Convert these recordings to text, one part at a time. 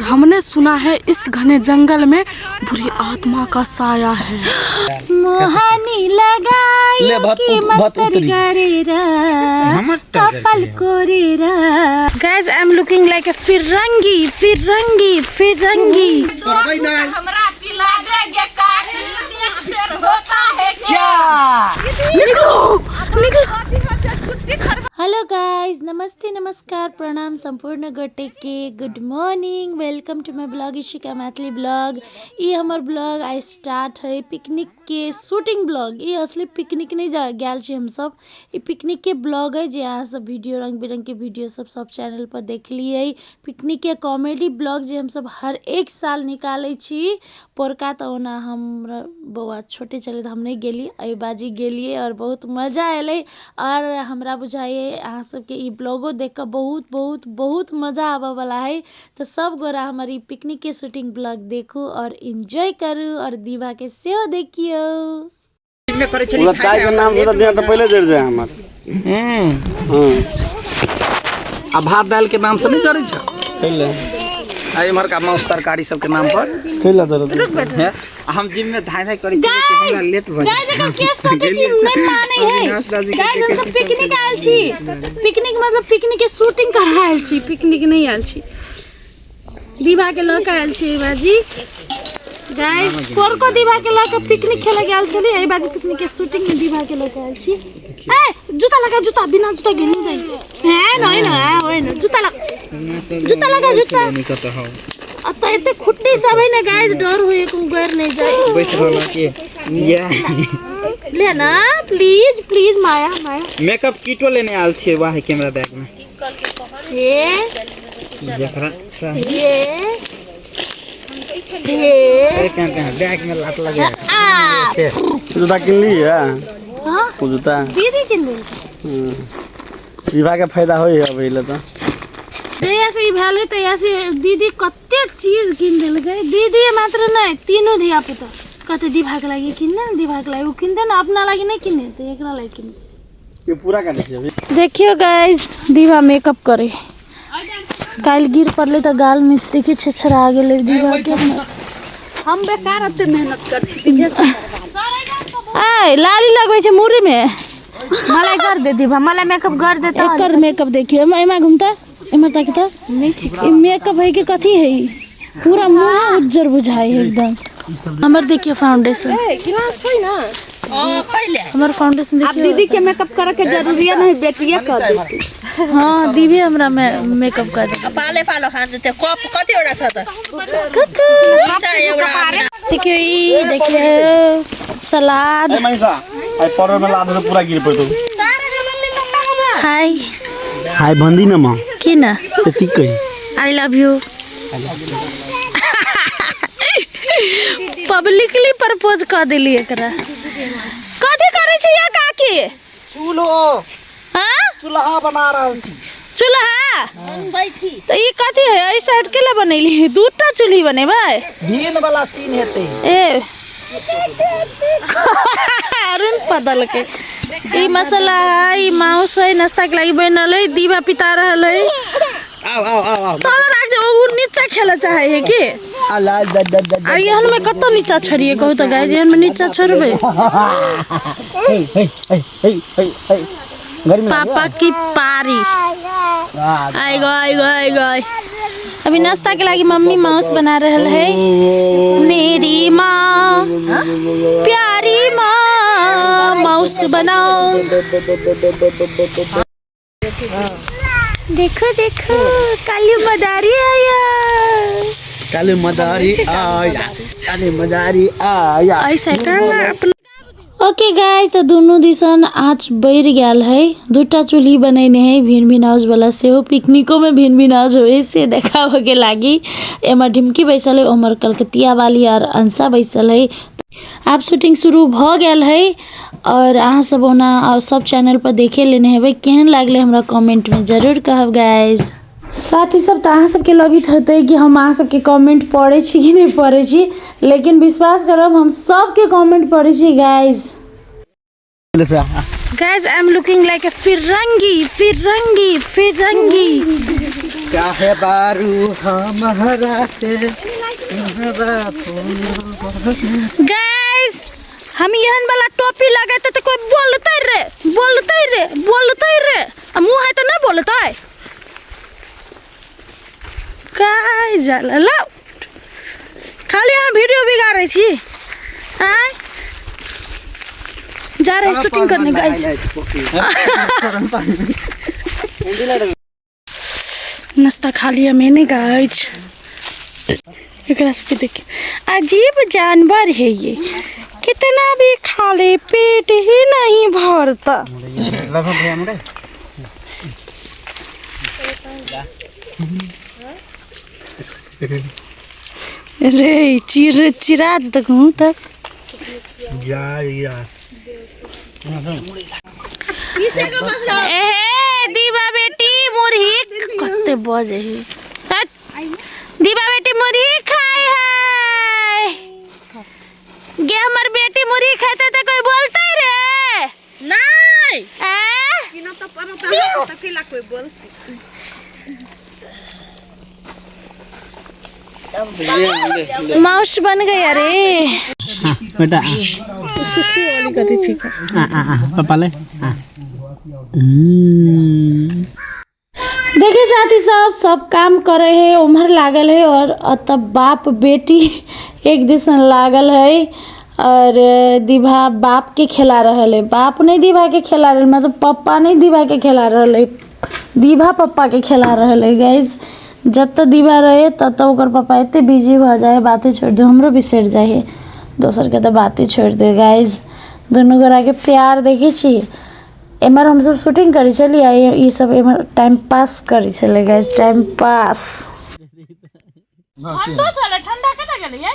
हमने सुना है इस घने जंगल में बुरी आत्मा का साया है। मोहानी लगायो कि मतर गरेरा कपाल कोरेरा। Guys I am looking like a फिरंगी फिरंगी फिरंगी। हमरा पिला देंगे काट से होता है क्या? निकलो निकलो। हेलो गाइस, नमस्ते नमस्कार प्रणाम संपूर्ण गोटे के good morning. Welcome to my blog Ishika Maithili blog. ये हमार ब्लॉग आई स्टार्ट है पिकनिक के शूटिंग ब्लॉग। ये असली पिकनिक नहीं जा गया हम सब, ये पिकनिक के ब्लॉग है जहाँ सब वीडियो रंग बिरंग के वीडियो सब चैनल पर देख लिए। पिकनिक के कॉमेडी ब्लॉग जो हम सब हर एक साल निकाले छी। पोरका तो ओना हम बउआ छोटे चले तो हम नहीं गेली, अई बाजी गेलिए और बहुत मजा अल। और हमरा बुझाइए अहाँ सबके ई ब्लॉगो देख कर बहुत बहुत बहुत मजा आवे वाला है। तो सब गोरा हमारी पिकनिक के शूटिंग ब्लॉग देखू और एंजॉय करू और दीवा के सेहो देखियो। चाय के नाम से तो पहले जड़ जाए हमार। आ भात दाल के नाम से नहीं जड़े छ पहले। आई इमहर का मांस तरकारी सब के नाम पर खैला जरूर हम जिम में धाय करी छी कि हमरा लेट भ जाय। गाइस के सोचे छी नहीं माने है। गाइस हम सब पिकनिक आयल छी। पिकनिक मतलब पिकनिक के शूटिंग कर आयल छी, पिकनिक नहीं आयल छी। दीवा के लक आयल छी बाजी। गाइस पोर को दीवा के लक पिकनिक खेले गेल छली। ए बाजी पिकनिक के शूटिंग में दीवा के लक आयल छी। ए जूता लगा, जूता बिना जूता के नहीं जाए। है नहीं ना होय ना जूता लगा जूता। अत एते खुट्टी सब है ना गाइस, डर होए को गैर नहीं जाए। बैस रहना के या ले ना please please Maya Maya. Makeup किटो लेने आल छे वाह कैमरा बैग में। ये जकरा ये कहां बैग में लात लगे आ जूता किन ली है। हां जूता दीदी किन ली। दीवा के फायदा होई है पहले तो जैसे ही भेल है तैसे दीदी कते चीज किन देल गए। दीदी मात्र नहीं तीनों धिया पुता कते दीवा के लागी किन दीवा के लागी किन दे ना, अपना लागी नहीं किने तो एकरा लागी किन। ये पूरा काटे छै अभी। देखियो गाइस दीवा मेकअप करे काल गिर पड़ले तो गाल में देखिए छछरा गेले दीवा के। हम बेकार अते मेहनत कर छी। आय लाली लगबै छै मुरी में। मलाई कर दे दीवा, मलाई मेकअप कर दे तो एकर मेकअप देखियो एमा घुमता एमा तक तो नहीं ठीक। ई मेकअप है कि कथी है, पूरा मुंह उज्जर बुझाई है एकदम। हमर देखिए फाउंडेशन गिलास है ना। पहले हमर फाउंडेशन अब देखिए। दीदी के मेकअप करे के जरूरी नहीं, बेटिया कर देती। हां दीदी हमरा मेकअप कर दे। पाले पालो खान देते कप कति वटा छ त देखियो ई देखियो सलाद। ए मनीषा आई परवर में लाद पूरा गिर पड़तो। हाय हाय बंदी न म किन त्यति कहि I love you. Publicly propose कर दिली एकरा। कथी करे छी या काकी? चूल्हो हां चूल्हा बना रहल छी। चूल्हा बनबै छी तो ई कथी है? एई साइड के ला बनैली दूटा चूल्ही बनेबै। भीन वाला सीन हेते ए अरुण बदल के ई मसाला ई माउस है नाश्ता के लागि बनल है। दीवा पिता रहल है। आओ आओ आओ आओ तोरा लाग जे ओ नीचा खेले चाहे है की? आ ला आ यहन में कत नीचा छोड़िए कहू तो गाइस, यहन में नीचा छोड़बे। हे हे हे हे गर्मी पापा की पारी आई गई। अभी नाश्ता के लागि मम्मी माउस बना रहल है। मेरी माँ प्यारी माँ माउस बनाओ। देखो देखो काली मदारी आया। काले मदारी आया, काले मदारी आया। ऐसा करना अपना। ओके गाइस तो दोनों दिसन आँच बढ़ गया है। दूटा चूल्ही बनैने है भिन भिन हाउस वाला से हो। पिकनिको में भिन भिन हाउस हो से देखावे के लागी। एमा ढिमकी बैसल है, ओमर कलकतिया वाली और अंशा बैसल है। आप शूटिंग शुरू भ गेल है और अहाँ सब ओना और सब चैनल पर देखे लेने हेबै। केहन लागले हमरा कमेंट में जरूर कहब गाइस। साथ ही सब तो अहाँ सबके लगित होते कि हम अहाँ सबके कमेंट पढ़े छी कि नहीं पढ़े छी, लेकिन विश्वास करब हम सबके कमेंट पढ़े छी guys. Guys I am looking like a फिरंगी फिरंगी फिरंगी। काहे बारू हमारा से गाइस हम यहन वाला टोपी लगाते तो कोई बोलते रे मुंह है तो नहीं बोलता है काय जाला ला खाली यहाँ वीडियो बिगा रही थी आय जा रहे शूटिंग करने गाइस नाश्ता खा लिया मैंने गाइस एक पे देखिए अजीब जानवर है ये कितना भी खा ले पेट ही नहीं भरता रे चिराज तक हूँ तक दीवा बेटी मुरही कत्ते बजे है दीवा बेटी मुरही खाए है गे हमर बेटी मुरही खाते तो कोई बोलता है रे नहीं ए किना तो परता तो केला कोई बोल माउस बन गया रे बेटा सुसु वाली कथी फीका पापा ले देखिए साथी साहब सब काम करे है उम्र लागल है और तब बाप बेटी एक दिसन लागल है और दीभा बाप के खिला रहल है बाप नहीं दीभा के खिला रहल मतलब पप्पा नहीं दीभा के खिला रहल है दीभा पप्पा के खिला रहल है गाइज जब तक दीभा रहे तब तक ओकर पापा इतने बिजी हो जाए बातें छोड़ दो हमरो भी सेट जाए दोसर के तो बातें छोड़ दे गाइज दोनों गोरा के प्यार देखे छी एमर हम सब शूटिंग करी चली आई ये सब एमर टाइम पास करी चले गाइज टाइम पास ठंडा चले ठंडा कता गेले ये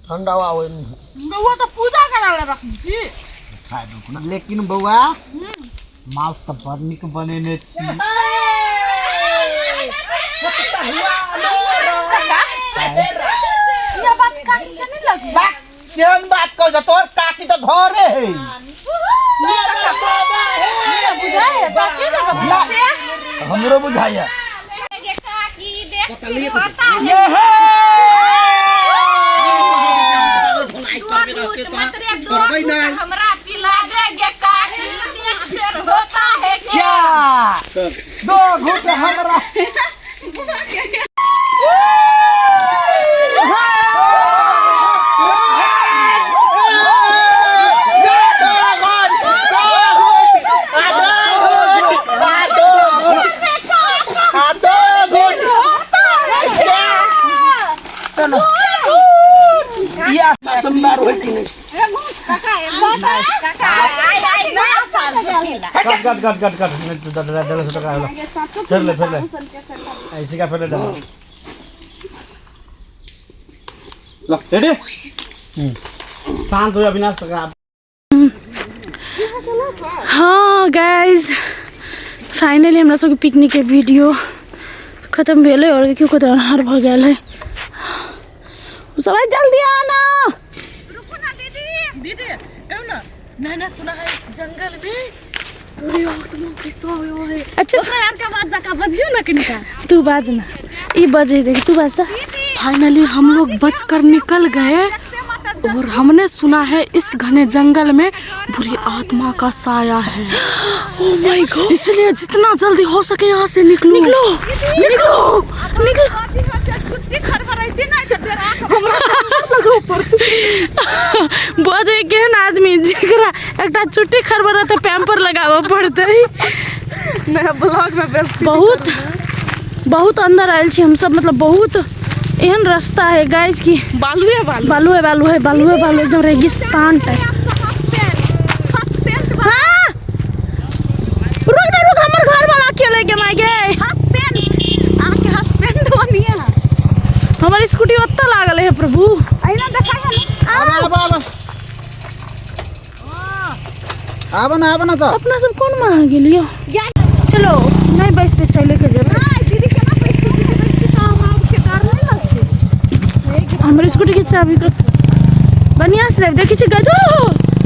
ठंडा हुआ बउआ तो पूजा कराले रखी छी लेकिन बउआ मांस तो बड़ निक बनेने ये बात काकी के नहीं लगी केहन बात कह तोर काकी तो घरे है बुझाए बाकी ना हमरो बुझाइया काकी देख होता है हमरा पिला देगे काकी देख फिर होता है क्या दो घूट हमरा सुंदर हो कि नहीं कट चल ले फिर ले ऐसे का फिर ले डाल लो रेडी शांत हो अविनाश का हाँ गाइज फाइनली हमरा सबके पिकनिक के वीडियो खत्म भेले और देखियो कत अन्हार भ गेल है सब जल्दी आना रुको ना दीदी दीदी क्यों ना मैंने सुना है इस जंगल में पूरी आत्मा की सोयो है अच्छा यार का बात जाका बजियो ना किनका तू बाज ना ई बजे देख तू बाजता फाइनली हम लोग बचकर निकल गए और हमने सुना है इस घने जंगल में बुरी आत्मा का साया है ओह माय गॉड इसलिए जितना जल्दी हो सके यहाँ से निकलो निकलो निकलो निकलो छुट्टी खरबराइती नहीं तो डरा बजे केहन आदमी जेकरा एकटा चुट्टी खरबरा तो पैम्पर लगावा पड़ते मैं ब्लॉग में व्यस्त बहुत अंदर आयल छी हम सब मतलब बहुत एहन रास्ता है गाइस की बालू है एकदम रेगिस्तान टाइप हाँ रुक हमर घर वाला अकेले के माय गए हस्बैंड बनिया हमर स्कूटी ओत्ता लागल है प्रभु आइना देखा है आबन तो अपना सब कौन मांग गेलियो चलो नहीं बस पे चले के जब दीदी केना पैसा दीदी तो हम के डर नहीं लगते हमर स्कूटी के चाबी को बढ़िया से देखी छी गदो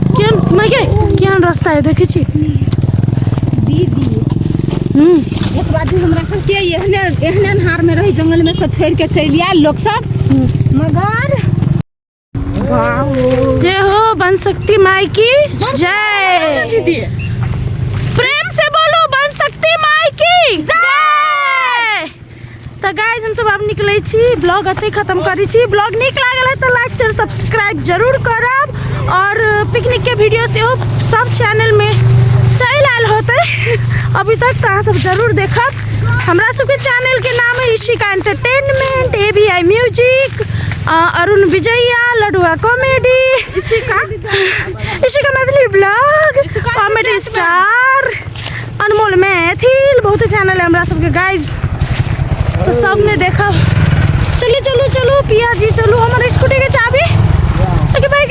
केन माय गे केन रास्ता है देखी छी दीदी एक बात हमरा सब के एहने एहने हार में रही जंगल में सब छोड़ के चल आयल लोग सब मगर जय हो बन शक्ति माई की जय। दीदी प्रेम से बोलो बन शक्ति माई की जय। तो गाइस हम सब अब निकले छी ब्लॉग अते खत्म करी छी। ब्लॉग निक लागल है तो लाइक शेयर सब्सक्राइब जरूर करब और पिकनिक के वीडियो से सब चैनल में चल आयल होते अभी तक तो अहाँ सब जरूर देखब। हमरा सबके चैनल के नाम है Ishika entertainment, ABI music, Arun Vijaya, Ladua comedy, Ishika Maithili blog, comedy star, Anmol Maithil, बहुत चैनल है हमरा सबके गाइज। तो सबने देखा। चलो चलो चलो पिया जी चलो हमारे स्कूटी के चाबी। भाई